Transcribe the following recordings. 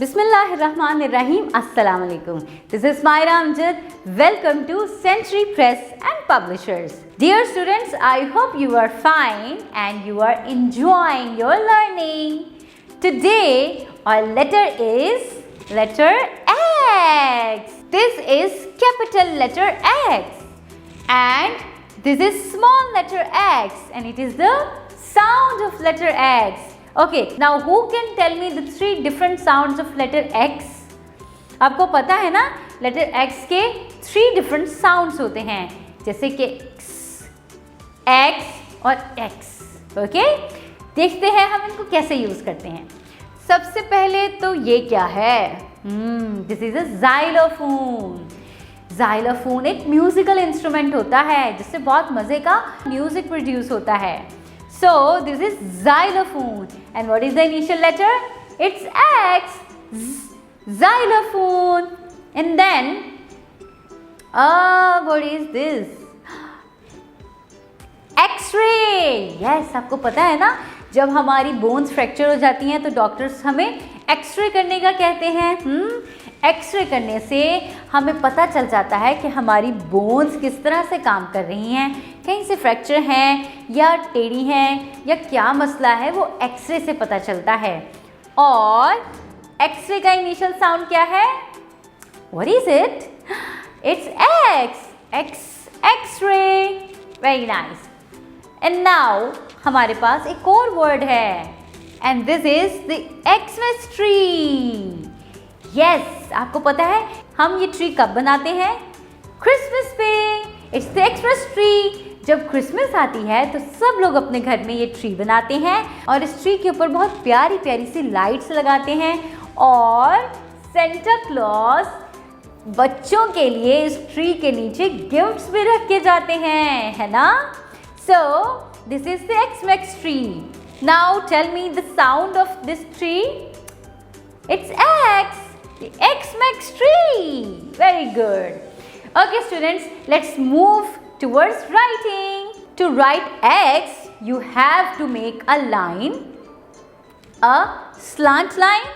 Bismillahirrahmanirrahim. Assalamu alaikum. This is Myra Amjad. Welcome to Century Press and Publishers. Dear students, I hope you are fine and you are enjoying your learning. Today our letter is letter X. This is capital letter X and this is small letter X and it is the sound of letter X. Okay, now who can tell me the three different sounds of letter X? आपको पता है ना letter X के three different sounds होते हैं जैसे कि X और X. Okay? देखते हैं हम इनको कैसे यूज करते हैं. सबसे पहले तो ये क्या है? This is a xylophone. Xylophone एक म्यूजिकल इंस्ट्रूमेंट होता है जिससे बहुत मजे का म्यूजिक प्रोड्यूस होता है. So this is xylophone and what is the initial letter? It's X. Xylophone. And then what is this? X-ray. Yes, आपको पता है ना जब हमारी बोन्स फ्रैक्चर हो जाती हैं तो डॉक्टर्स हमें एक्सरे करने का कहते हैं. एक्सरे करने से हमें पता चल जाता है कि हमारी बोन्स किस तरह से काम कर रही हैं, कहीं से फ्रैक्चर हैं या टेढ़ी हैं या क्या मसला है, वो एक्सरे से पता चलता है. और एक्सरे का इनिशियल साउंड क्या है? What is it? It's X. X-ray. Very nice. And now हमारे पास एक और वर्ड है and this is the Xmas tree. Yes, आपको पता है हम ये ट्री कब बनाते हैं? क्रिसमस पे. It's the Xmas tree. जब क्रिसमस आती है तो सब लोग अपने घर में ये ट्री बनाते हैं और इस ट्री के ऊपर बहुत प्यारी प्यारी सी लाइट्स लगाते हैं और सेंटा क्लॉज बच्चों के लिए इस ट्री के नीचे गिफ्ट्स भी रख के जाते हैं, है ना? So this is the Xmas tree. Now tell me the sound of this tree. It's X. The Xmas tree. Very good. Okay students, let's move towards writing. To write X, you have to make a line, a slant line.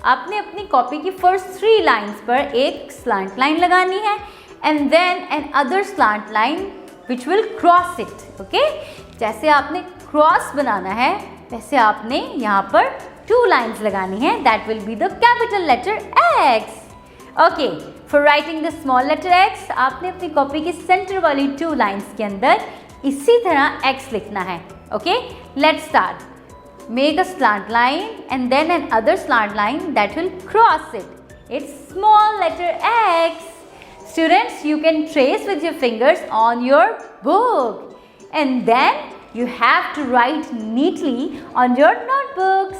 आपने अपनी copy की first 3 lines पर एक slant line लगानी है and then another slant line which will cross it. Okay? जैसे आपने cross बनाना है वैसे आपने यहाँ पर 2 लाइन्स लगानी है. That will be the capital letter X. Okay, for writing the small letter X, आपने अपनी कॉपी की सेंटर वाली 2 लाइन्स के अंदर इसी तरह X लिखना है. Okay, let's start. Make a slant line and then another slant line that will cross it. It's small letter X. Students, you can trace with your fingers on your book and then you have to write neatly on your notebooks.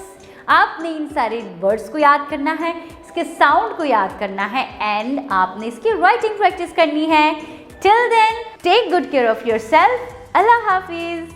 आपने इन सारे words को याद करना है, इसके sound को याद करना है एंड आपने इसकी राइटिंग प्रैक्टिस करनी है. Till then, take good care of yourself. Allah Hafiz.